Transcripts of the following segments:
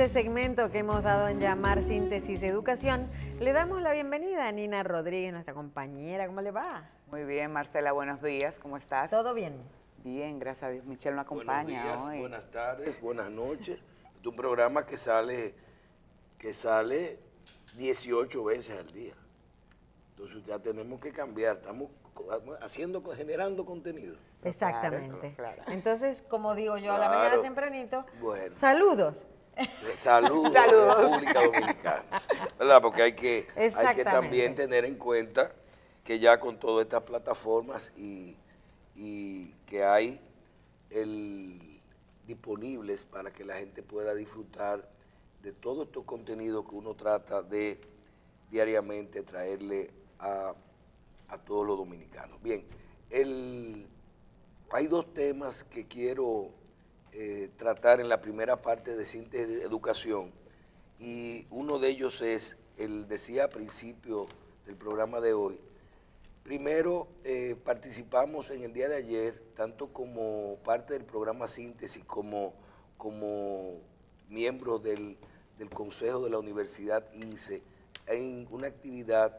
este segmento que hemos dado en llamar Síntesis Educación, le damos la bienvenida a Nina Rodríguez, nuestra compañera. ¿Cómo le va? Muy bien, Marcela, buenos días, ¿cómo estás? ¿Todo bien? Bien, gracias a Dios. Michelle me acompaña Buenos días, hoy. buenas tardes, buenas noches. Es un programa que sale 18 veces al día. Entonces ya tenemos que cambiar, estamos generando contenido. Exactamente. Claro. Entonces, como digo yo a la mañana tempranito, bueno, saludos. Saludos a la República Dominicana, ¿verdad? Porque hay que también tener en cuenta que ya con todas estas plataformas y que hay disponibles para que la gente pueda disfrutar de todos estos contenidos que uno trata de diariamente traerle a todos los dominicanos. Bien, hay dos temas que quiero tratar en la primera parte de Síntesis de Educación, y uno de ellos es, decía al principio del programa de hoy. Primero, participamos en el día de ayer, tanto como parte del programa Síntesis como miembros del Consejo de la Universidad INSE, en una actividad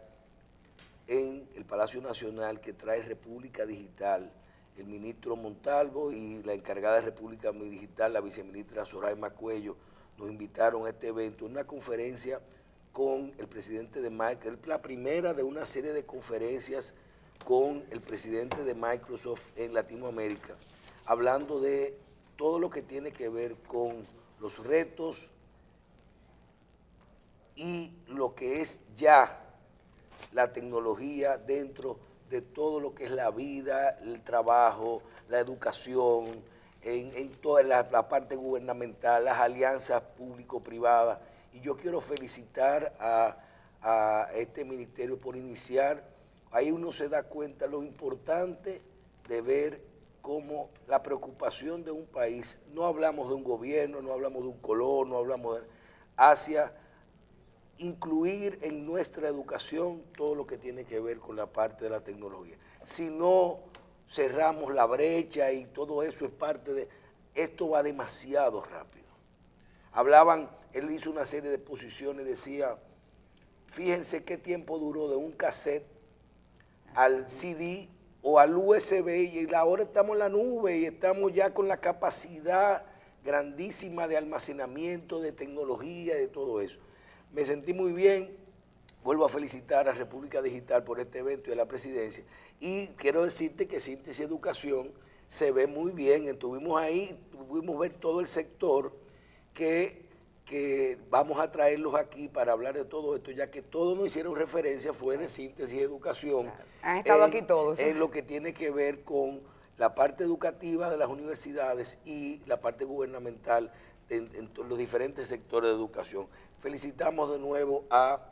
en el Palacio Nacional que trae República Digital. El ministro Montalvo y la encargada de República Digital, la viceministra Zoraima Cuello, nos invitaron a este evento, una conferencia con el presidente de Microsoft, la primera de una serie de conferencias con el presidente de Microsoft en Latinoamérica, hablando de todo lo que tiene que ver con los retos y lo que es ya la tecnología dentro de todo lo que es la vida, el trabajo, la educación, en toda la parte gubernamental, las alianzas público-privadas. Y yo quiero felicitar a este ministerio por iniciar. Ahí uno se da cuenta lo importante de ver cómo la preocupación de un país, no hablamos de un gobierno, no hablamos de un color, no hablamos hacia incluir en nuestra educación todo lo que tiene que ver con la parte de la tecnología. Si no cerramos la brecha y todo eso es parte de... Esto va demasiado rápido. Él hizo una serie de exposiciones, decía, fíjense qué tiempo duró de un cassette al CD o al USB, y ahora estamos en la nube y estamos ya con la capacidad grandísima de almacenamiento, de tecnología, de todo eso. Me sentí muy bien, vuelvo a felicitar a República Digital por este evento y a la presidencia, y quiero decirte que Síntesis Educación se ve muy bien. Estuvimos ahí, pudimos ver todo el sector que vamos a traerlos aquí para hablar de todo esto, ya que todos nos hicieron referencia, fue de Síntesis Educación. Claro. Han estado aquí todos. En lo que tiene que ver con la parte educativa de las universidades y la parte gubernamental en los diferentes sectores de educación. Felicitamos de nuevo a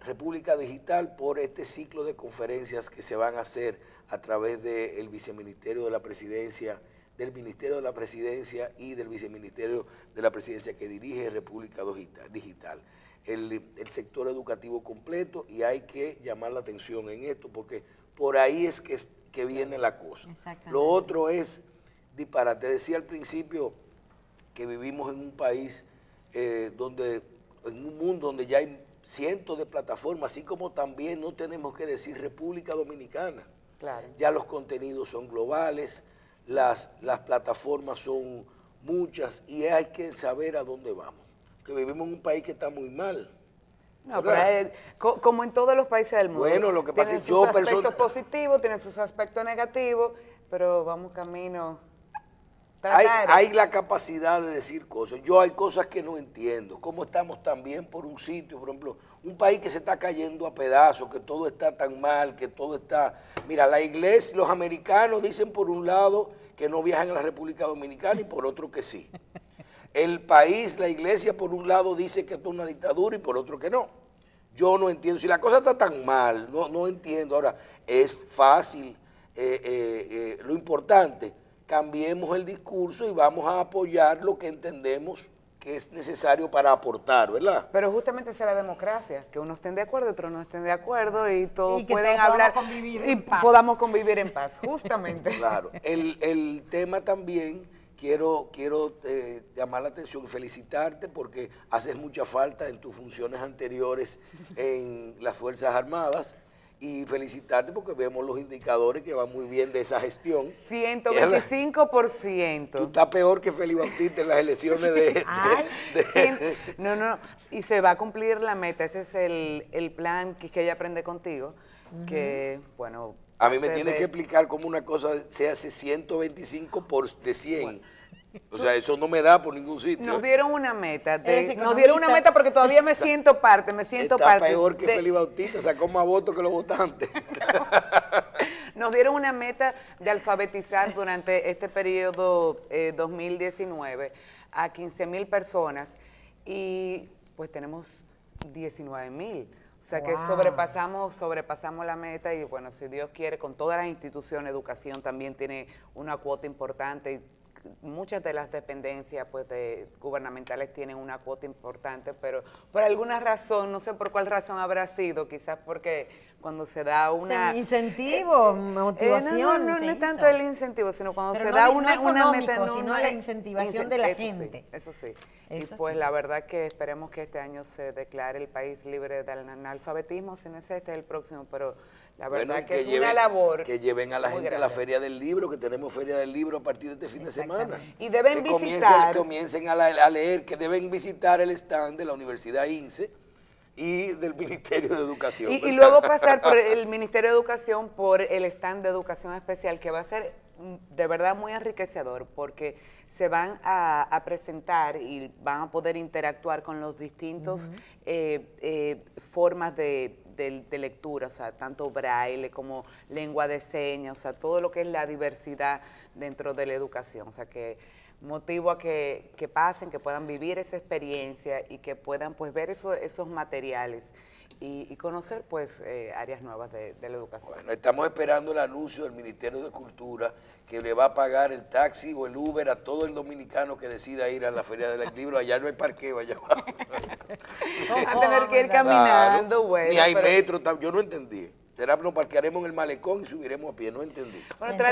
República Digital por este ciclo de conferencias que se van a hacer a través del Viceministerio de la Presidencia, del Ministerio de la Presidencia y del Viceministerio de la Presidencia que dirige República Digital. El sector educativo completo, y hay que llamar la atención en esto porque por ahí es que viene la cosa. Lo otro es disparate. Te decía al principio que vivimos en un país en un mundo donde ya hay cientos de plataformas, así como también no tenemos que decir República Dominicana. Claro. Ya los contenidos son globales, las plataformas son muchas y hay que saber a dónde vamos. Que vivimos en un país que está muy mal. No, pero como en todos los países del mundo. Bueno, lo que pasa es que tiene sus aspectos positivos, tiene sus aspectos negativos, pero vamos camino. Hay la capacidad de decir cosas. Yo hay cosas que no entiendo. ¿Cómo estamos también por un sitio, por ejemplo, un país que se está cayendo a pedazos, que todo está tan mal, que todo está... Mira, la iglesia, los americanos dicen por un lado que no viajan a la República Dominicana y por otro que sí. El país, la iglesia, por un lado dice que esto es una dictadura y por otro que no. Yo no entiendo. Si la cosa está tan mal, no entiendo. Ahora, es fácil. Lo importante, cambiemos el discurso y vamos a apoyar lo que entendemos que es necesario para aportar, ¿verdad? Pero justamente esa es la democracia, que unos estén de acuerdo, otros no estén de acuerdo y todos y que pueden todos hablar convivir y en paz. podamos convivir en paz, justamente. Claro, el tema también quiero llamar la atención y felicitarte porque haces mucha falta en tus funciones anteriores en las Fuerzas Armadas. Y felicitarte porque vemos los indicadores que van muy bien de esa gestión. 125%. Tú estás peor que Félix Bautista en las elecciones No, y se va a cumplir la meta. Ese es el plan que ella aprende contigo, que, bueno... A mí me tienes que explicar cómo una cosa se hace 125 de 100. Bueno. O sea, eso no me da por ningún sitio. Nos dieron una meta. Nos dieron una meta porque todavía me siento parte, Está peor que Félix Bautista, sacó más votos que los votantes. Nos dieron una meta de alfabetizar durante este periodo 2019 a 15,000 personas y pues tenemos 19,000. O sea que sobrepasamos la meta y bueno, si Dios quiere, con todas las instituciones, educación también tiene una cuota importante y muchas de las dependencias pues, gubernamentales tienen una cuota importante, pero por alguna razón, no sé por cuál razón habrá sido, quizás porque cuando se da una... incentivo, motivación. No es tanto el incentivo, sino cuando se da una meta... sino la incentivación de la gente. Eso sí. Y pues la verdad que esperemos que este año se declare el país libre del analfabetismo, si no es el próximo, pero... La verdad que es una labor. Que lleven a la gente a la Feria del Libro, que tenemos Feria del Libro a partir de este fin de semana. Y deben visitar. Que comiencen a leer, que deben visitar el stand de la Universidad INSE y del Ministerio de Educación. Y luego pasar por el Ministerio de Educación, por el stand de Educación Especial, que va a ser de verdad muy enriquecedor, porque se van a presentar y van a poder interactuar con los distintos formas de lectura, o sea, tanto braille como lengua de señas, o sea, todo lo que es la diversidad dentro de la educación, o sea, que motivo a que pasen, que puedan vivir esa experiencia y que puedan pues ver esos materiales y conocer pues áreas nuevas de la educación. Bueno, estamos esperando el anuncio del Ministerio de Cultura que le va a pagar el taxi o el Uber a todo el dominicano que decida ir a la Feria del Libro. Allá no hay parqueo, allá va. A tener que ir caminando, claro, bueno. Ni hay metro, yo no entendí. Nos parquearemos en el malecón y subiremos a pie, no entendí. Bueno,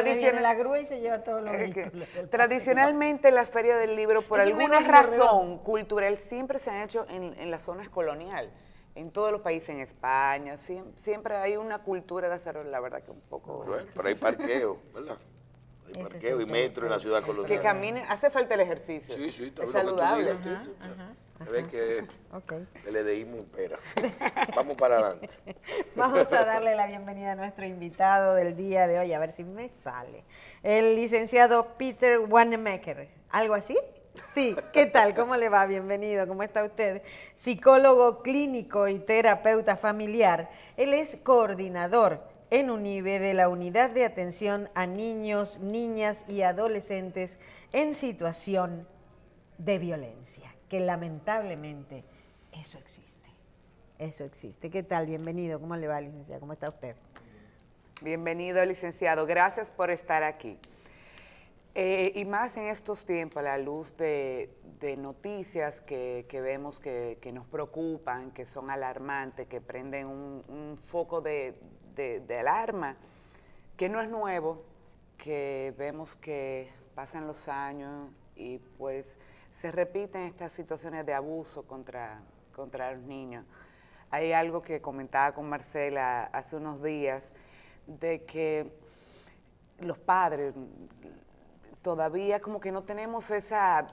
la grúa y se lleva todos los vehículos. Tradicionalmente la Feria del Libro, por alguna razón cultural, siempre se han hecho en la zona colonial. En todos los países, en España, siempre hay una cultura de hacerlo, la verdad que un poco... Bueno, pero hay parqueo, ¿verdad? Hay parqueo y metro en la ciudad colonial. Que caminen, hace falta el ejercicio. Sí, es saludable. Ves que el edeísmo impera. Vamos para adelante. Vamos a darle la bienvenida a nuestro invitado del día de hoy, a ver si me sale. El licenciado Peter Wanamaker. ¿Algo así? Sí, ¿qué tal? ¿Cómo le va? Bienvenido, ¿cómo está usted? Psicólogo clínico y terapeuta familiar. Él es coordinador en UNIBE de la Unidad de Atención a Niños, Niñas y Adolescentes en situación de violencia, que lamentablemente eso existe. Eso existe. ¿Qué tal? Bienvenido. ¿Cómo le va, licenciado? ¿Cómo está usted? Bienvenido, licenciado. Gracias por estar aquí. Y más en estos tiempos, a la luz de noticias que vemos que nos preocupan, que son alarmantes, que prenden un foco de alarma, que no es nuevo, que vemos que pasan los años y pues se repiten estas situaciones de abuso contra los niños. Hay algo que comentaba con Marcela hace unos días, de que los padres todavía como que no tenemos esa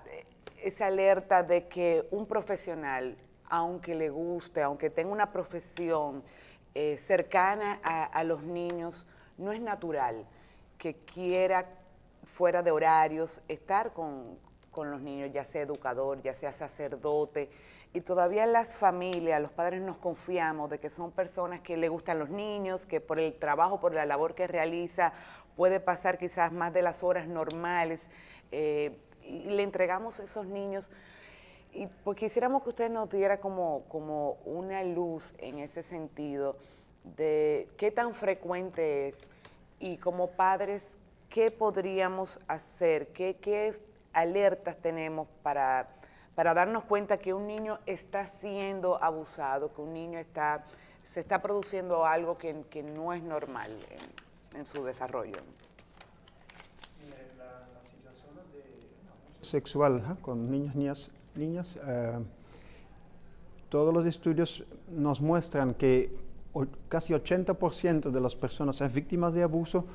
alerta de que un profesional, aunque le guste, aunque tenga una profesión cercana a los niños, no es natural que quiera, fuera de horarios, estar con los niños, ya sea educador, ya sea sacerdote. Y todavía en las familias, los padres nos confiamos de que son personas que le gustan los niños, que por el trabajo, por la labor que realiza, puede pasar quizás más de las horas normales, y le entregamos a esos niños. Y pues quisiéramos que usted nos diera como una luz en ese sentido de qué tan frecuente es y como padres, qué podríamos hacer, qué alertas tenemos para darnos cuenta que un niño está siendo abusado, que un niño se está produciendo algo que no es normal en su desarrollo. Las situaciones de sexual con niños, niñas, todos los estudios nos muestran que casi 80% de las personas víctimas de abuso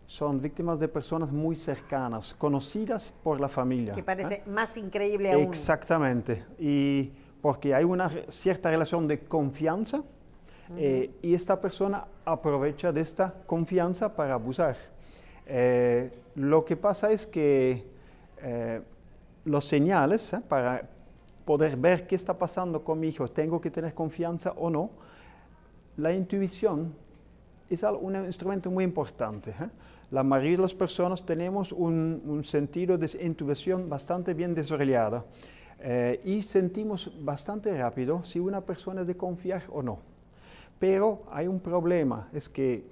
son víctimas de personas muy cercanas, conocidas por la familia. Que parece más increíble aún. Exactamente, y porque hay una cierta relación de confianza y esta persona aprovecha de esta confianza para abusar. Lo que pasa es que los señales para poder ver qué está pasando con mi hijo, tengo que tener confianza o no, la intuición es un instrumento muy importante. La mayoría de las personas tenemos un sentido de intuición bastante bien desarrollado y sentimos bastante rápido si una persona es de confiar o no. Pero hay un problema, es que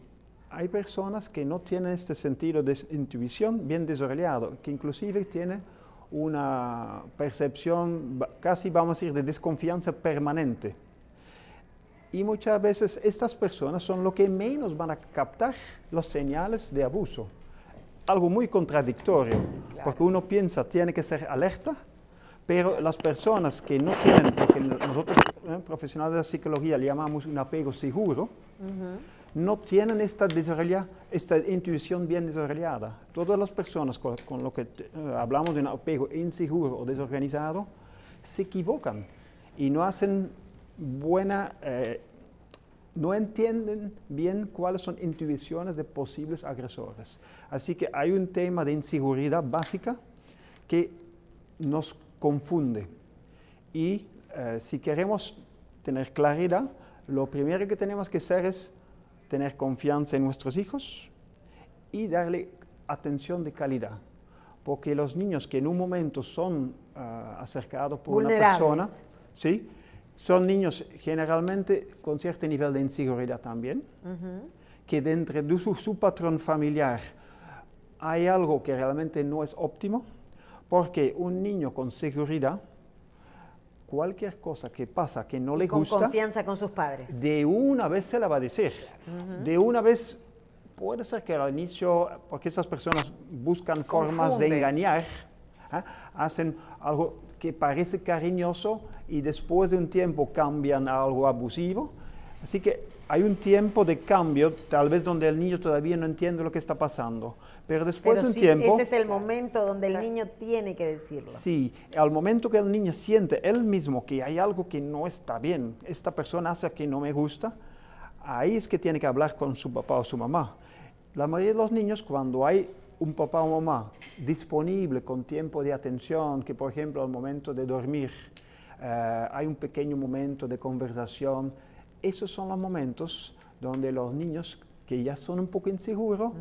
hay personas que no tienen este sentido de intuición bien desarrollado, que inclusive tienen una percepción casi, vamos a decir, de desconfianza permanente. Y muchas veces estas personas son lo que menos van a captar los señales de abuso. Algo muy contradictorio, porque uno piensa tiene que ser alerta, pero las personas que no tienen, porque nosotros profesionales de la psicología le llamamos un apego seguro, no tienen esta intuición bien desarrollada. Todas las personas con lo que hablamos de un apego inseguro o desorganizado se equivocan y no hacen no entienden bien cuáles son intuiciones de posibles agresores. Así que hay un tema de inseguridad básica que nos confunde. Y si queremos tener claridad, lo primero que tenemos que hacer es tener confianza en nuestros hijos y darle atención de calidad. Porque los niños que en un momento son acercados por una persona, ¿sí?, son niños generalmente con cierto nivel de inseguridad también, que dentro de su patrón familiar hay algo que realmente no es óptimo, porque un niño con seguridad, cualquier cosa que pasa que no le gusta, con confianza con sus padres, de una vez se la va a decir. De una vez, puede ser que al inicio, porque esas personas buscan formas de engañar, hacen algo que parece cariñoso y después de un tiempo cambian a algo abusivo. Así que hay un tiempo de cambio, tal vez donde el niño todavía no entiende lo que está pasando. Pero después de un tiempo... ese es el momento donde el niño tiene que decirlo. Sí, al momento que el niño siente él mismo que hay algo que no está bien, esta persona hace que no me gusta, ahí es que tiene que hablar con su papá o su mamá. La mayoría de los niños, cuando hay un papá o mamá disponible con tiempo de atención, que por ejemplo al momento de dormir hay un pequeño momento de conversación, esos son los momentos donde los niños que ya son un poco inseguros,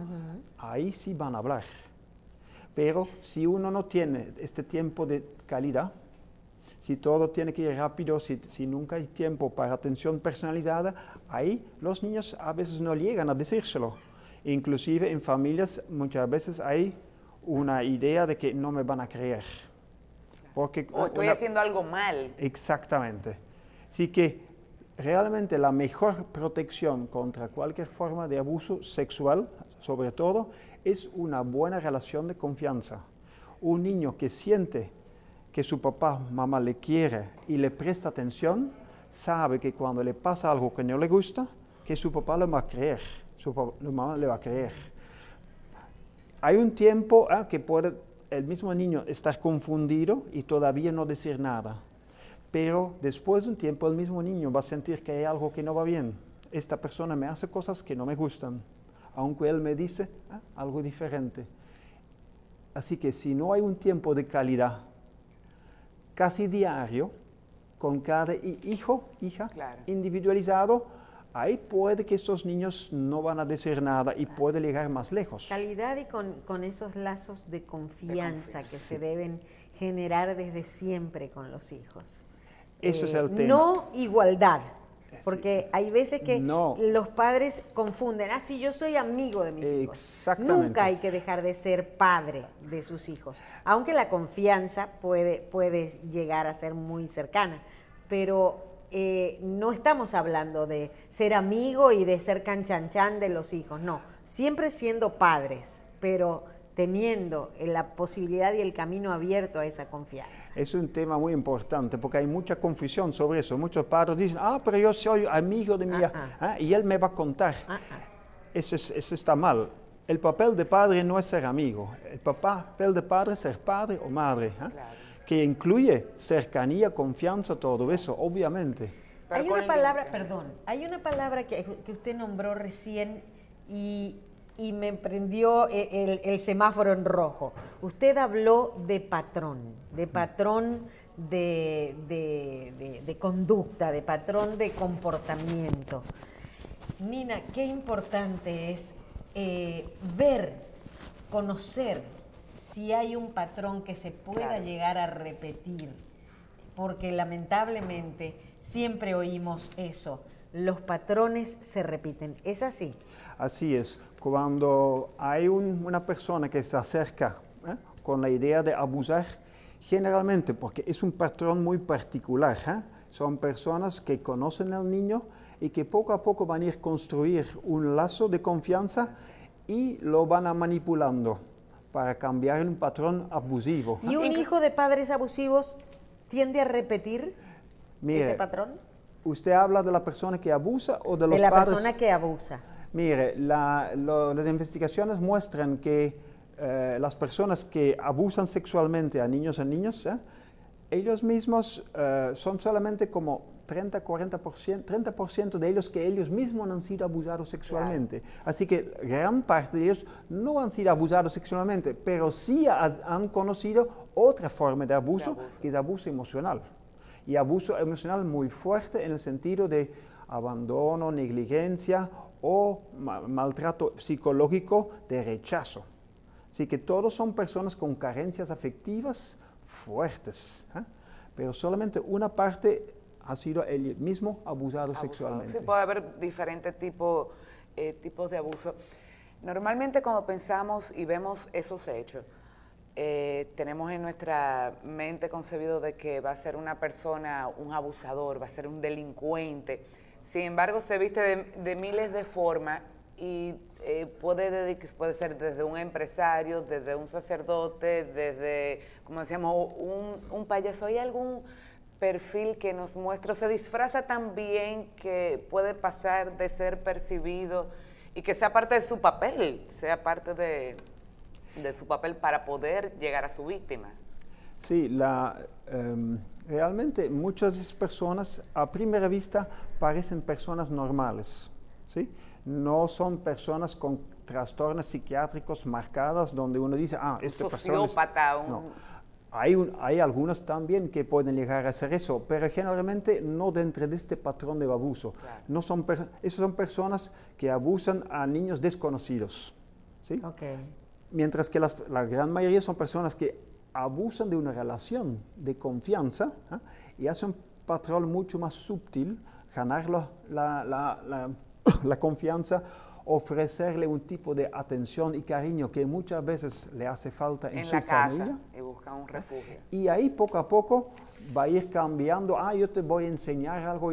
ahí sí van a hablar. Pero si uno no tiene este tiempo de calidad, si todo tiene que ir rápido, si nunca hay tiempo para atención personalizada, ahí los niños a veces no llegan a decírselo. Inclusive en familias muchas veces hay una idea de que no me van a creer. Porque o estoy haciendo algo mal. Exactamente. Así que realmente la mejor protección contra cualquier forma de abuso sexual, sobre todo, es una buena relación de confianza. Un niño que siente que su papá o mamá le quiere y le presta atención, sabe que cuando le pasa algo que no le gusta, que su papá le va a creer. Su mamá le va a creer. Hay un tiempo que puede el mismo niño estar confundido y todavía no decir nada. Pero después de un tiempo el mismo niño va a sentir que hay algo que no va bien. Esta persona me hace cosas que no me gustan, aunque él me dice algo diferente. Así que si no hay un tiempo de calidad, casi diario, con cada hijo, hija, individualizado, ahí puede que estos niños no van a decir nada y puede llegar más lejos. Calidad y con esos lazos de confianza que se deben generar desde siempre con los hijos. Eso es el tema. No igualdad, porque hay veces que los padres confunden, si yo soy amigo de mis hijos. Exactamente. Nunca hay que dejar de ser padre de sus hijos, aunque la confianza puede llegar a ser muy cercana, pero no estamos hablando de ser amigo y de ser canchanchan de los hijos, no, siempre siendo padres, pero teniendo la posibilidad y el camino abierto a esa confianza. Es un tema muy importante porque hay mucha confusión sobre eso. Muchos padres dicen, pero yo soy amigo de mi hija y él me va a contar. Eso está mal. El papel de padre no es ser amigo. El papel de padre es ser padre o madre, Claro. que incluye cercanía, confianza, todo eso, obviamente. Hay una palabra, hay una palabra que usted nombró recién y me prendió el semáforo en rojo. Usted habló de patrón de conducta, de patrón de comportamiento. Nina, qué importante es ver, conocer si hay un patrón que se pueda llegar a repetir, porque lamentablemente siempre oímos eso. Los patrones se repiten. ¿Es así? Así es. Cuando hay una persona que se acerca con la idea de abusar, generalmente, porque es un patrón muy particular, son personas que conocen al niño y que poco a poco van a ir a construir un lazo de confianza y lo van a manipulando para cambiar en un patrón abusivo. ¿Y un hijo de padres abusivos tiende a repetir ese patrón? ¿Usted habla de la persona que abusa o de los padres? De la persona que abusa. Mire, las investigaciones muestran que las personas que abusan sexualmente a niños y niñas, ellos mismos son solamente como 30% de ellos que ellos mismos no han sido abusados sexualmente. Claro. Así que gran parte de ellos no han sido abusados sexualmente, pero sí han conocido otra forma de abuso, que es abuso emocional. Y abuso emocional muy fuerte en el sentido de abandono, negligencia o maltrato psicológico de rechazo. Así que todos son personas con carencias afectivas fuertes, pero solamente una parte ha sido él mismo abusado sexualmente. Sí, puede haber diferentes tipos de abuso. Normalmente cuando pensamos y vemos esos hechos, tenemos en nuestra mente concebido de que va a ser una persona, un abusador, va a ser un delincuente. Sin embargo, se viste de miles de formas y puede ser desde un empresario, desde un sacerdote, desde, como decíamos, un payaso. ¿Hay algún perfil que nos muestra, se disfraza tan bien que puede pasar de ser percibido y que sea parte de su papel, sea parte de su papel para poder llegar a su víctima? Sí, realmente muchas personas a primera vista parecen personas normales, ¿sí? No son personas con trastornos psiquiátricos marcadas donde uno dice, esta persona es... sociópata, No. Hay algunos también que pueden llegar a hacer eso, pero generalmente no dentro de este patrón de abuso. Claro. No esas son personas que abusan a niños desconocidos, ¿sí? Okay. Mientras que la gran mayoría son personas que abusan de una relación de confianza y hacen un patrón mucho más sutil, ganar la confianza, ofrecerle un tipo de atención y cariño que muchas veces le hace falta en su familia. Y busca un refugio. Y ahí poco a poco va a ir cambiando, yo te voy a enseñar algo,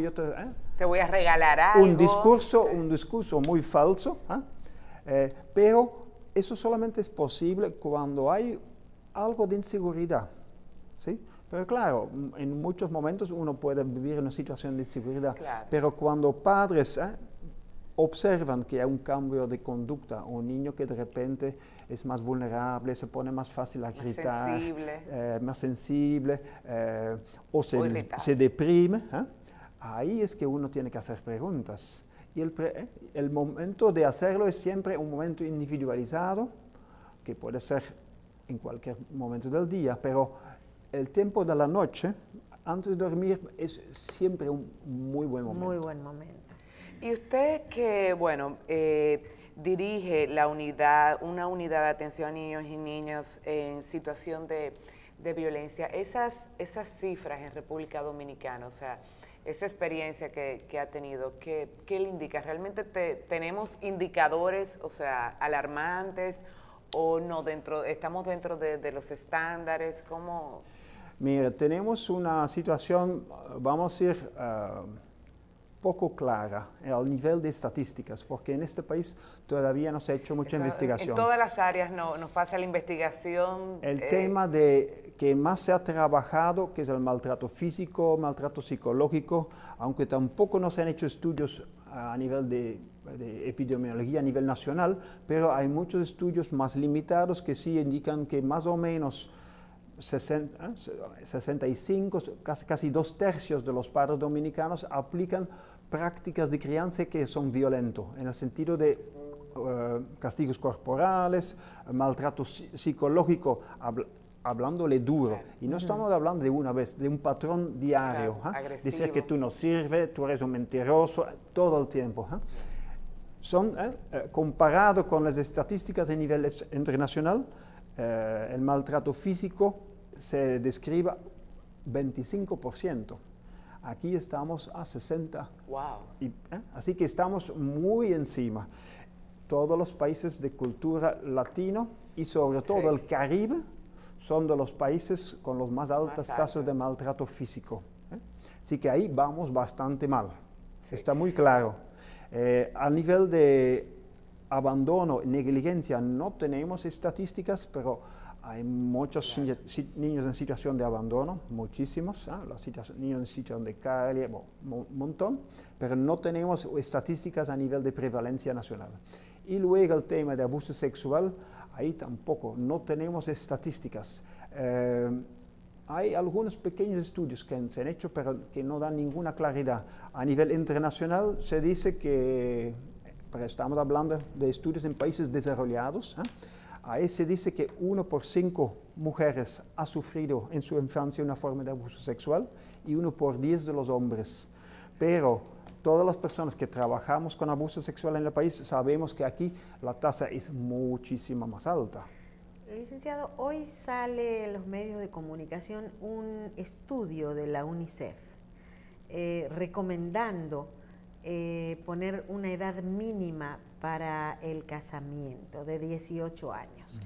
te voy a regalar algo. Un discurso muy falso, pero eso solamente es posible cuando hay algo de inseguridad, ¿sí? Pero claro, en muchos momentos uno puede vivir en una situación de inseguridad, claro. Pero cuando padres observan que hay un cambio de conducta, un niño que de repente es más vulnerable, se pone más fácil a gritar, más sensible, o se deprime, ahí es que uno tiene que hacer preguntas. Y el momento de hacerlo es siempre un momento individualizado, que puede ser en cualquier momento del día, pero el tiempo de la noche, antes de dormir, es siempre un muy buen momento. Muy buen momento. Y usted que, dirige una unidad de atención a niños y niñas en situación de violencia, esas cifras en República Dominicana, o sea, esa experiencia que ha tenido, ¿qué le indica? ¿Realmente tenemos indicadores, o sea, alarmantes o no estamos dentro de los estándares? ¿Cómo? Mira, tenemos una situación, vamos a decir, poco clara al nivel de estadísticas, porque en este país todavía no se ha hecho mucha investigación. En todas las áreas nos pasa la investigación. El tema que más se ha trabajado, que es el maltrato físico, maltrato psicológico, aunque tampoco no se han hecho estudios a nivel de epidemiología a nivel nacional, pero hay muchos estudios más limitados que sí indican que más o menos 65, casi 2/3 de los padres dominicanos aplican prácticas de crianza que son violentos, en el sentido de castigos corporales, maltrato psicológico, hablándole duro. Y no estamos hablando de una vez, de un patrón diario. Claro, decir que tú no sirves, tú eres un mentiroso, todo el tiempo. Son, comparado con las estadísticas a nivel internacional, el maltrato físico se describe 25%. Aquí estamos a 60%. Wow. Así que estamos muy encima. Todos los países de cultura latino y sobre todo el Caribe son de los países con las más altas tasas de maltrato físico. Así que ahí vamos bastante mal. Sí. Está muy claro. A nivel de abandono, negligencia, no tenemos estadísticas, pero hay muchos niños en situación de abandono, muchísimos, niños en situación de calle, un montón, pero no tenemos estadísticas a nivel de prevalencia nacional. Y luego el tema de abuso sexual, ahí tampoco, no tenemos estadísticas. Hay algunos pequeños estudios que se han hecho, pero que no dan ninguna claridad. A nivel internacional se dice que, pero estamos hablando de estudios en países desarrollados, ahí se dice que 1 por 5 mujeres ha sufrido en su infancia una forma de abuso sexual y 1 por 10 de los hombres. Pero todas las personas que trabajamos con abuso sexual en el país sabemos que aquí la tasa es muchísimo más alta. Licenciado, hoy sale en los medios de comunicación un estudio de la UNICEF recomendando poner una edad mínima para el casamiento de 18 años.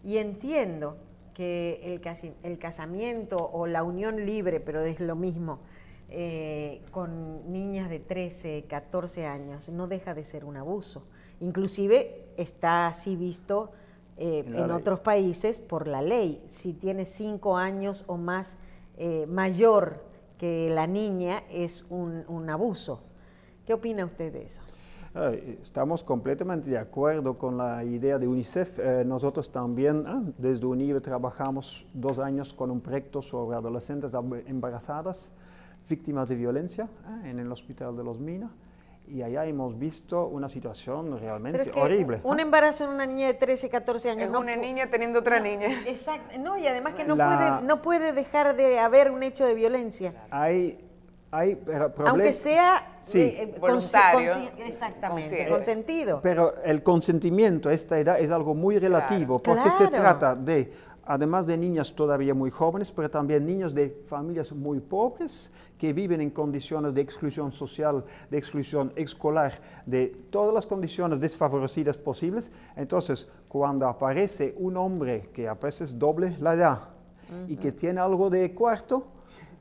Y entiendo que el casamiento o la unión libre, pero es lo mismo, con niñas de 13, 14 años, no deja de ser un abuso. Inclusive está así visto en otros países por la ley. Si tiene 5 años o más mayor que la niña, es un abuso. ¿Qué opina usted de eso? Estamos completamente de acuerdo con la idea de UNICEF. Nosotros también desde UNIVE trabajamos 2 años con un proyecto sobre adolescentes embarazadas víctimas de violencia en el Hospital de Los Minas. Y allá hemos visto una situación realmente horrible. Un embarazo en una niña de 13, 14 años. Es una niña teniendo otra niña. Exacto. No, y además que no puede dejar de haber un hecho de violencia. Hay aunque sea voluntario. Exactamente, consentido. Pero el consentimiento a esta edad es algo muy relativo, porque se trata de, además de niñas todavía muy jóvenes, pero también niños de familias muy pobres que viven en condiciones de exclusión social, de exclusión escolar, de todas las condiciones desfavorecidas posibles. Entonces, cuando aparece un hombre que a veces doble la edad y que tiene algo de cuarto,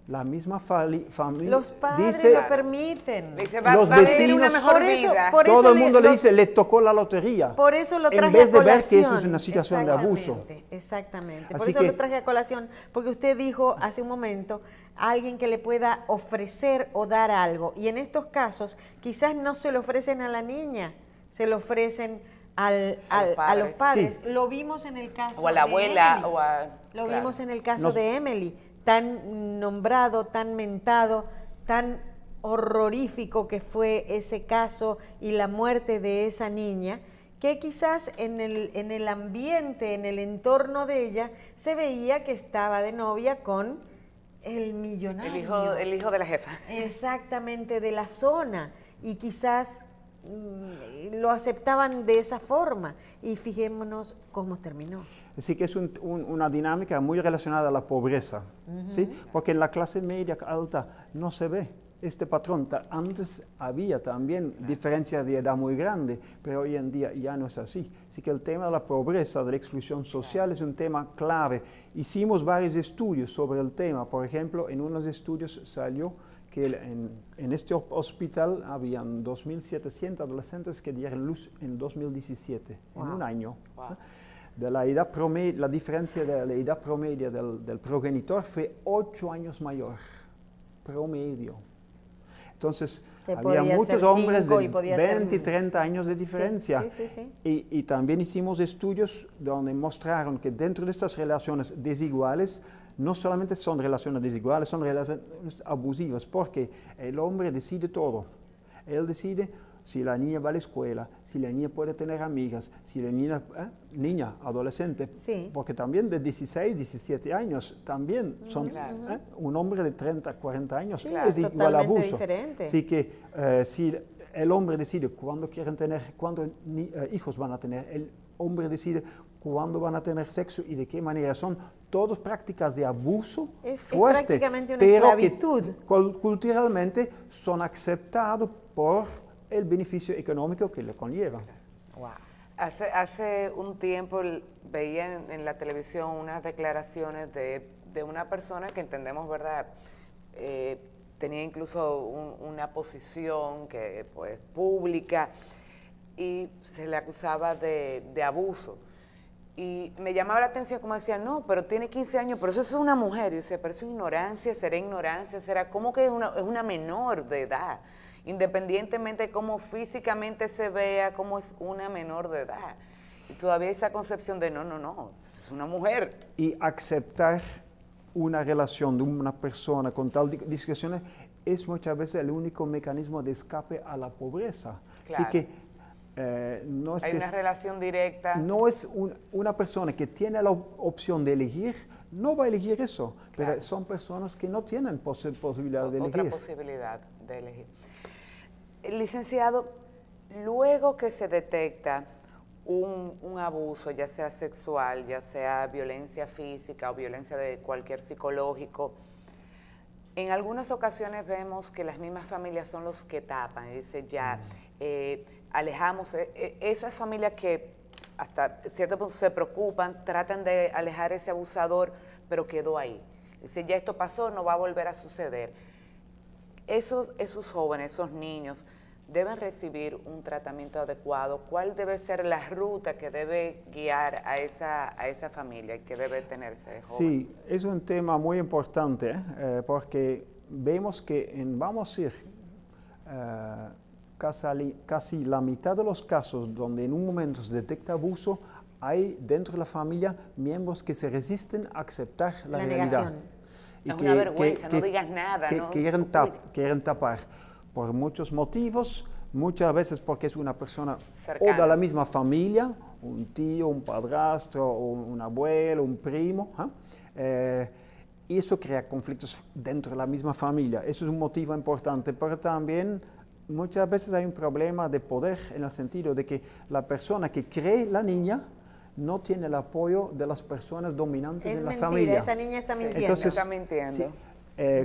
la misma familia los padres dice, lo permiten. Dice, los vecinos, una mejor vida. Todo el mundo le dice, le tocó la lotería. Por eso lo traje en vez de a colación. ver que eso es una situación de abuso. Exactamente. Así por eso lo traje a colación, porque usted dijo hace un momento a alguien que le pueda ofrecer o dar algo. Y en estos casos, quizás no se lo ofrecen a la niña, se lo ofrecen a los padres. Sí. Lo vimos en el caso o a la abuela. Emily. Lo vimos en el caso de Emily. Tan nombrado, tan mentado, tan horrorífico que fue ese caso y la muerte de esa niña, que quizás en el ambiente, en el entorno de ella, se veía que estaba de novia con el millonario. El hijo de la jefa. Exactamente, de la zona. Y quizás lo aceptaban de esa forma. Y fijémonos cómo terminó. Así que es una dinámica muy relacionada a la pobreza, ¿sí? Porque en la clase media alta no se ve este patrón. Antes había también diferencias de edad muy grande, pero hoy en día ya no es así. Así que el tema de la pobreza, de la exclusión social es un tema clave. Hicimos varios estudios sobre el tema. Por ejemplo, en unos estudios salió que en este hospital habían 2.700 adolescentes que dieron luz en 2017, en un año. Wow. De la edad promedio, la diferencia de la edad promedio del progenitor fue 8 años mayor, promedio. Entonces, Que había podía muchos ser hombres 5 de y podía 20 y ser- 30 años de diferencia. Sí, sí, sí. Y también hicimos estudios donde mostraron que dentro de estas relaciones desiguales, no solamente son relaciones desiguales, son relaciones abusivas, porque el hombre decide todo. Él decide si la niña va a la escuela, si la niña puede tener amigas, si la niña, adolescente, Sí. porque también de 16, 17 años, también son, Claro. un hombre de 30, 40 años Sí, es igual a totalmente abuso. diferente. Así que si el hombre decide cuándo quieren tener, cuándo hijos van a tener, el hombre decide cuándo van a tener sexo y de qué manera, son todas prácticas de abuso Es fuerte, prácticamente una pero esclavitud. que culturalmente son aceptados por el beneficio económico que le conlleva. Wow. Hace un tiempo veía en la televisión unas declaraciones de una persona que entendemos, ¿verdad? Tenía incluso una posición que, pues, pública y se le acusaba de abuso. Y me llamaba la atención como decía, no, pero tiene 15 años, pero eso es una mujer. Y yo decía, pero eso es ignorancia, será como que es una menor de edad. Independientemente de cómo físicamente se vea, cómo es una menor de edad. Y todavía esa concepción de no, es una mujer. Y aceptar una relación de una persona con tal discreción es muchas veces el único mecanismo de escape a la pobreza. Claro. Así que no es Hay que una relación directa. no es una persona que tiene la opción de elegir, no va a elegir eso, pero Claro. son personas que no tienen posibilidad de Otra elegir. posibilidad de elegir. Licenciado, luego que se detecta un abuso, ya sea sexual, ya sea violencia física o violencia de cualquier psicológico, en algunas ocasiones vemos que las mismas familias son los que tapan, y dicen ya, alejamos, esas familias que hasta cierto punto se preocupan, tratan de alejar ese abusador, pero quedó ahí. Dice, ya esto pasó, no va a volver a suceder. Esos jóvenes, esos niños, deben recibir un tratamiento adecuado. ¿Cuál debe ser la ruta que debe guiar a esa familia y que debe tener ese joven? Sí, es un tema muy importante, porque vemos que vamos a ir casi la mitad de los casos donde en un momento se detecta abuso, hay dentro de la familia miembros que se resisten a aceptar la realidad. negación. Es una vergüenza, no digas nada, que no quieren tapar por muchos motivos, muchas veces porque es una persona Cercana. o de la misma familia, un tío, un padrastro, un abuelo, un primo. Y eso crea conflictos dentro de la misma familia. Eso es un motivo importante, pero también muchas veces hay un problema de poder en el sentido de que la persona que cree la niña no tiene el apoyo de las personas dominantes Es en la mentira, familia. esa niña está mintiendo. Entonces, Está mintiendo. sí,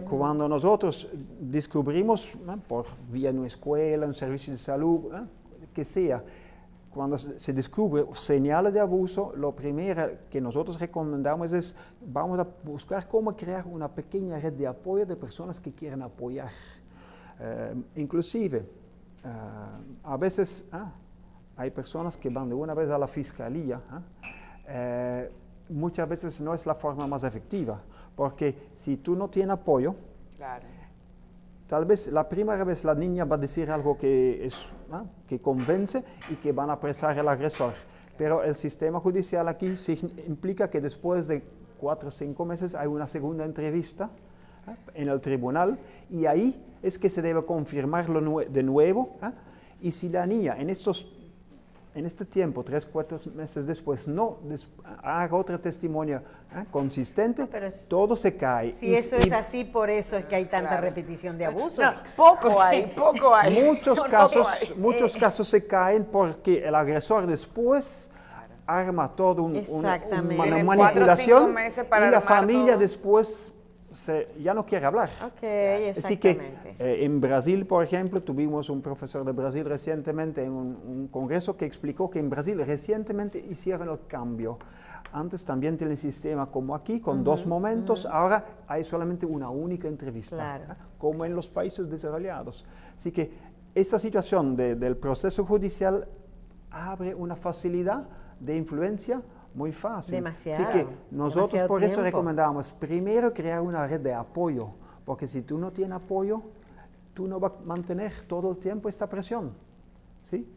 cuando nosotros descubrimos, por vía una escuela, un servicio de salud, que sea, cuando se descubre señales de abuso, lo primero que nosotros recomendamos es, vamos a buscar cómo crear una pequeña red de apoyo de personas que quieran apoyar. Inclusive, a veces hay personas que van de una vez a la fiscalía. Muchas veces no es la forma más efectiva, porque si tú no tienes apoyo, Claro. tal vez la primera vez la niña va a decir algo que convence y que van a apresar al agresor. Pero el sistema judicial aquí implica que después de 4 o 5 meses hay una segunda entrevista en el tribunal y ahí es que se debe confirmarlo de nuevo. Y si la niña en este tiempo, 3 o 4 meses después, no haga otro testimonio consistente, Pero todo se cae. Si eso es así, por eso es que hay tanta Claro. repetición de abusos. No, poco hay. Muchos Poco casos, hay. muchos casos se caen porque el agresor después arma todo una Exactamente. una Tienen manipulación 4 o 5 meses para y la armar familia todo. después ya no quiere hablar. Ok, Así que exactamente. en Brasil, por ejemplo, tuvimos un profesor de Brasil recientemente en un congreso que explicó que en Brasil recientemente hicieron el cambio. Antes también tienen el sistema como aquí, con dos momentos, ahora hay solamente una única entrevista, Claro. como en los países desarrollados. Así que esta situación del proceso judicial abre una facilidad de influencia muy fácil. Demasiado, Así que nosotros demasiado por eso tiempo. recomendamos primero crear una red de apoyo, porque si tú no tienes apoyo, tú no vas a mantener todo el tiempo esta presión, ¿sí?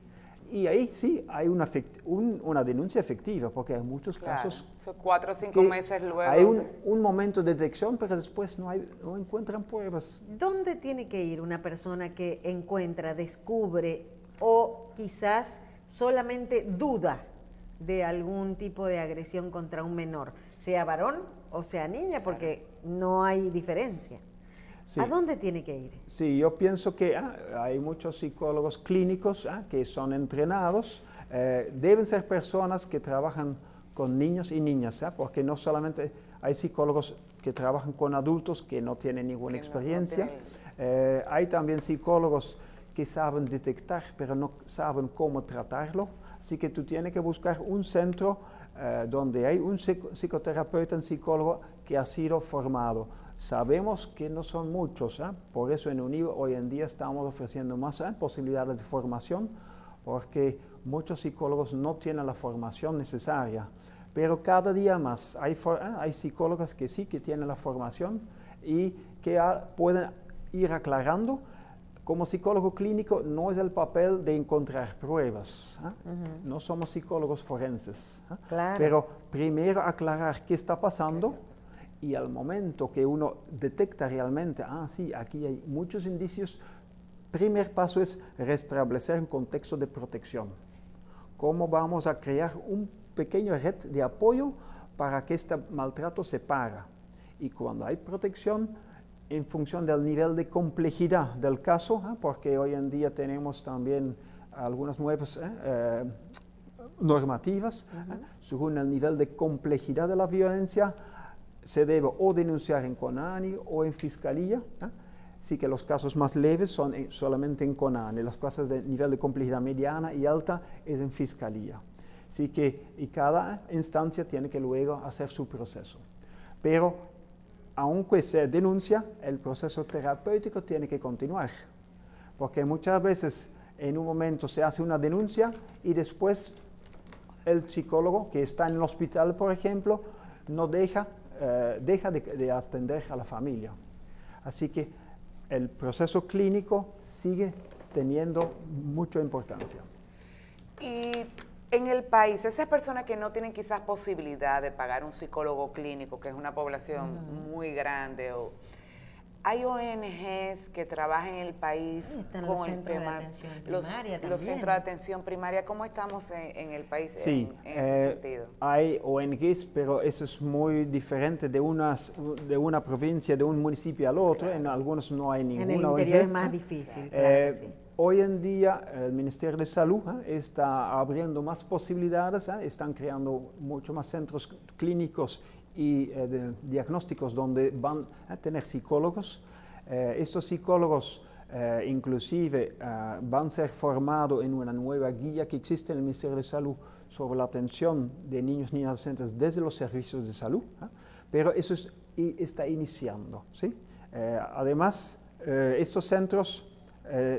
Y ahí sí hay una denuncia efectiva, porque hay muchos casos Son 4 o 5 que meses luego. hay un momento de detección, pero después no encuentran pruebas. ¿Dónde tiene que ir una persona que encuentra, descubre o quizás solamente duda de algún tipo de agresión contra un menor, sea varón o sea niña, porque no hay diferencia? Sí. ¿A dónde tiene que ir? Sí, yo pienso que hay muchos psicólogos clínicos que son entrenados. Deben ser personas que trabajan con niños y niñas, porque no solamente hay psicólogos que trabajan con adultos que no tienen ninguna experiencia. Hay también psicólogos que saben detectar, pero no saben cómo tratarlo. Así que tú tienes que buscar un centro donde hay un psicoterapeuta, un psicólogo que ha sido formado. Sabemos que no son muchos, por eso en UNIVO hoy en día estamos ofreciendo más posibilidades de formación, porque muchos psicólogos no tienen la formación necesaria. Pero cada día más hay psicólogos que sí que tienen la formación y que pueden ir aclarando. Como psicólogo clínico no es el papel de encontrar pruebas, no somos psicólogos forenses, Claro. pero primero aclarar qué está pasando y al momento que uno detecta realmente, sí, aquí hay muchos indicios, primer paso es restablecer un contexto de protección. ¿Cómo vamos a crear un pequeño red de apoyo para que este maltrato se pare? Y cuando hay protección, en función del nivel de complejidad del caso, porque hoy en día tenemos también algunas nuevas normativas, según el nivel de complejidad de la violencia, se debe o denunciar en CONANI o en Fiscalía. Sí que los casos más leves son solamente en CONANI, los casos de nivel de complejidad mediana y alta es en Fiscalía. Así que y cada instancia tiene que luego hacer su proceso. Pero aunque se denuncia, el proceso terapéutico tiene que continuar, porque muchas veces en un momento se hace una denuncia y después el psicólogo que está en el hospital, por ejemplo, no deja de atender a la familia. Así que el proceso clínico sigue teniendo mucha importancia. Y en el país, esas personas que no tienen quizás posibilidad de pagar un psicólogo clínico, que es una población muy grande, hay ONGs que trabajan en el país están con los el centros de tema, atención los primaria centros también. de atención primaria. ¿Cómo estamos en el país Sí, en ese sentido? hay ONGs, pero eso es muy diferente de una provincia, de un municipio al otro. En algunos no hay ninguna En el ONG. interior es más difícil, claro que sí. Hoy en día el Ministerio de Salud está abriendo más posibilidades, están creando mucho más centros clínicos y diagnósticos donde van a tener psicólogos. Estos psicólogos inclusive van a ser formados en una nueva guía que existe en el Ministerio de Salud sobre la atención de niños y adolescentes desde los servicios de salud, pero eso está iniciando, ¿sí? Además, estos centros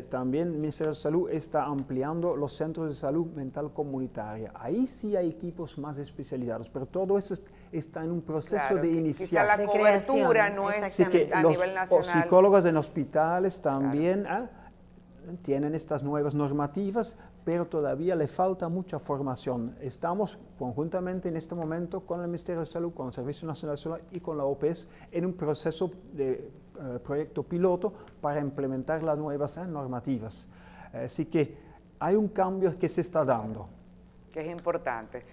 también el Ministerio de Salud está ampliando los centros de salud mental comunitaria. Ahí sí hay equipos más especializados, pero todo eso está en un proceso de iniciar. Quizá la De cobertura creación, no es Así que a los nivel nacional. psicólogos en hospitales también tienen estas nuevas normativas, pero todavía le falta mucha formación. Estamos conjuntamente en este momento con el Ministerio de Salud, con el Servicio Nacional de Salud y con la OPS en un proceso de proyecto piloto para implementar las nuevas normativas. Así que hay un cambio que se está dando. Que es importante.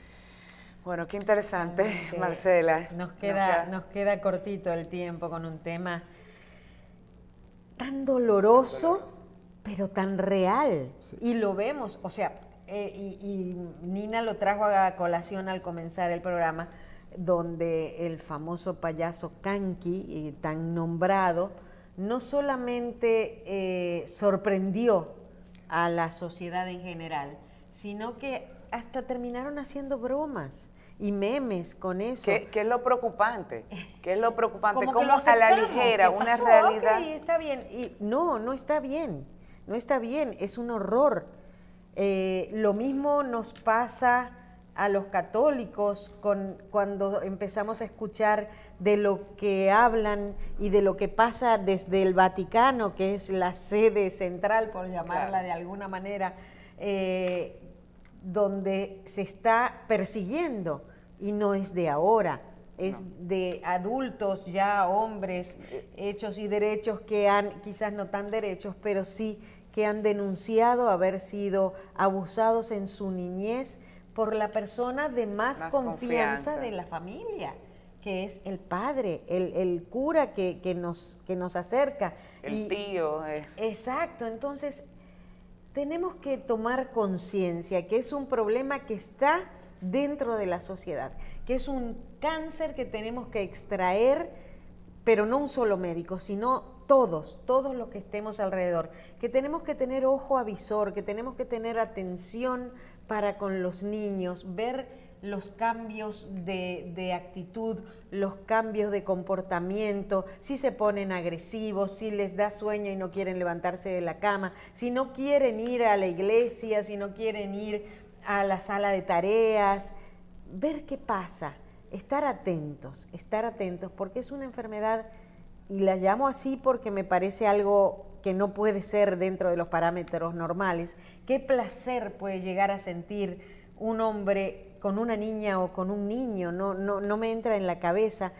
Bueno, qué interesante, Marcela. Nos queda cortito el tiempo con un tema tan doloroso, pero tan real. Sí. Y lo vemos, o sea, y Nina lo trajo a colación al comenzar el programa, donde el famoso payaso Kanki, tan nombrado, no solamente sorprendió a la sociedad en general, sino que hasta terminaron haciendo bromas y memes con eso. ¿Qué es lo preocupante? ¿Qué es lo preocupante? Como ¿Cómo que lo a la aceptamos, ligera ¿qué una pasó? realidad? Ok, está bien. Y no está bien. No está bien, es un horror. Lo mismo nos pasa a los católicos cuando empezamos a escuchar de lo que hablan y de lo que pasa desde el Vaticano, que es la sede central, por llamarla de alguna manera, donde se está persiguiendo, y no es de ahora, es de adultos ya, hombres, hechos y derechos que han, quizás no tan derechos, pero sí que han denunciado haber sido abusados en su niñez por la persona de más confianza de la familia, que es el padre, el cura que nos acerca. El tío. Exacto, entonces tenemos que tomar conciencia que es un problema que está dentro de la sociedad, que es un cáncer que tenemos que extraer, pero no un solo médico, sino todos los que estemos alrededor, que tenemos que tener ojo avisor, que tenemos que tener atención para con los niños, ver los cambios de actitud, los cambios de comportamiento, si se ponen agresivos, si les da sueño y no quieren levantarse de la cama, si no quieren ir a la iglesia, si no quieren ir a la sala de tareas, ver qué pasa, estar atentos, porque es una enfermedad, y la llamo así porque me parece algo que no puede ser dentro de los parámetros normales. ¿Qué placer puede llegar a sentir un hombre con una niña o con un niño? No me entra en la cabeza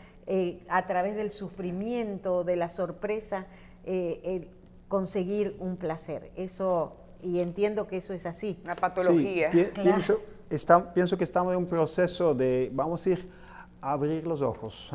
a través del sufrimiento, de la sorpresa, conseguir un placer. Eso, y entiendo que eso es así. Una patología. Sí, pienso que estamos en un proceso de, vamos a ir a abrir los ojos,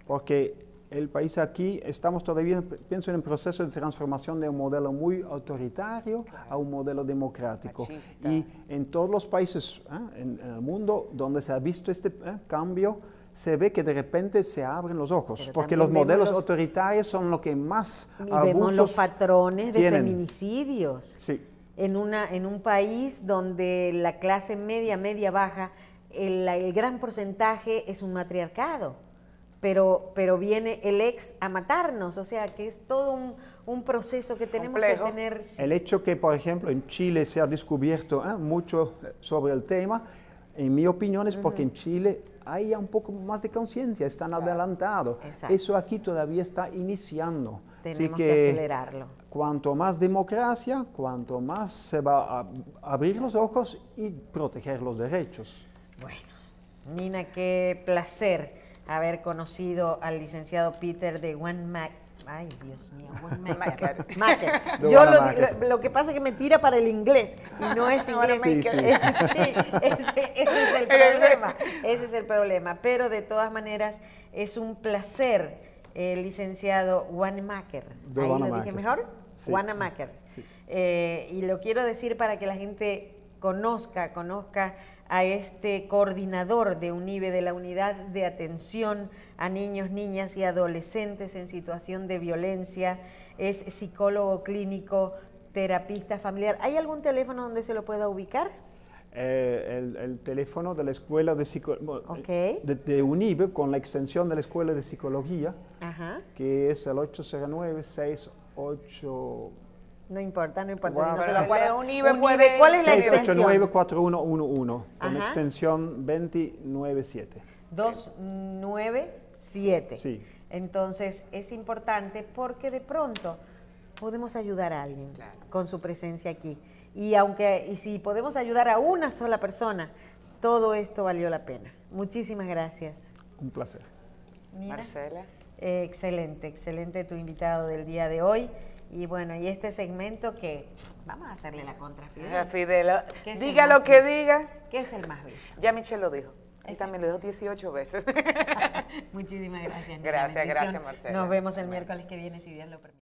porque el país aquí, estamos todavía, pienso, en un proceso de transformación de un modelo muy autoritario a un modelo democrático. Machista. Y en todos los países en el mundo donde se ha visto este cambio, se ve que de repente se abren los ojos, pero porque los también modelos autoritarios son los que más abusos vemos los patrones de tienen. feminicidios. Sí. En un país donde la clase media baja, el gran porcentaje es un matriarcado. Pero viene el ex a matarnos, o sea que es todo un proceso que tenemos que tener. El hecho que, por ejemplo, en Chile se ha descubierto mucho sobre el tema, en mi opinión es porque en Chile hay un poco más de conciencia, están adelantados. Exacto. Eso aquí todavía está iniciando. Tenemos Así que acelerarlo. Cuanto más democracia, cuanto más se va a abrir los ojos y proteger los derechos. Bueno, Nina, qué placer haber conocido al licenciado Peter de Ay, Dios mío, Wanamaker. Yo lo que pasa es que me tira para el inglés y no es inglés. Sí, sí. Ese es el problema. Ese es el problema. Pero de todas maneras es un placer, licenciado Wanamaker. ¿Ahí lo dije mejor? Sí. Wanamaker. Sí. Y lo quiero decir para que la gente conozca a este coordinador de UNIBE, de la Unidad de Atención a Niños, Niñas y Adolescentes en Situación de Violencia. Es psicólogo clínico, terapista familiar. ¿Hay algún teléfono donde se lo pueda ubicar? El teléfono de la Escuela de Psicología, de UNIBE, con la extensión de la Escuela de Psicología, que es el 809-68... No importa, Bueno, si no se lo acuerda. UNIBE, ¿Cuál es la extensión? 689-4111, con extensión 297. 297. Sí. Entonces, es importante porque de pronto podemos ayudar a alguien con su presencia aquí. Y si podemos ayudar a una sola persona, todo esto valió la pena. Muchísimas gracias. Un placer. Nina, Marcela. Excelente tu invitado del día de hoy. Y bueno, y este segmento que vamos a hacerle la contra Fidel. Fidel, diga lo que diga. ¿Qué es el más visto? Ya Michelle lo dijo. Y también lo dijo 18 veces. Muchísimas gracias. Gracias, Marcela. Nos vemos el miércoles que viene, si Dios lo permite.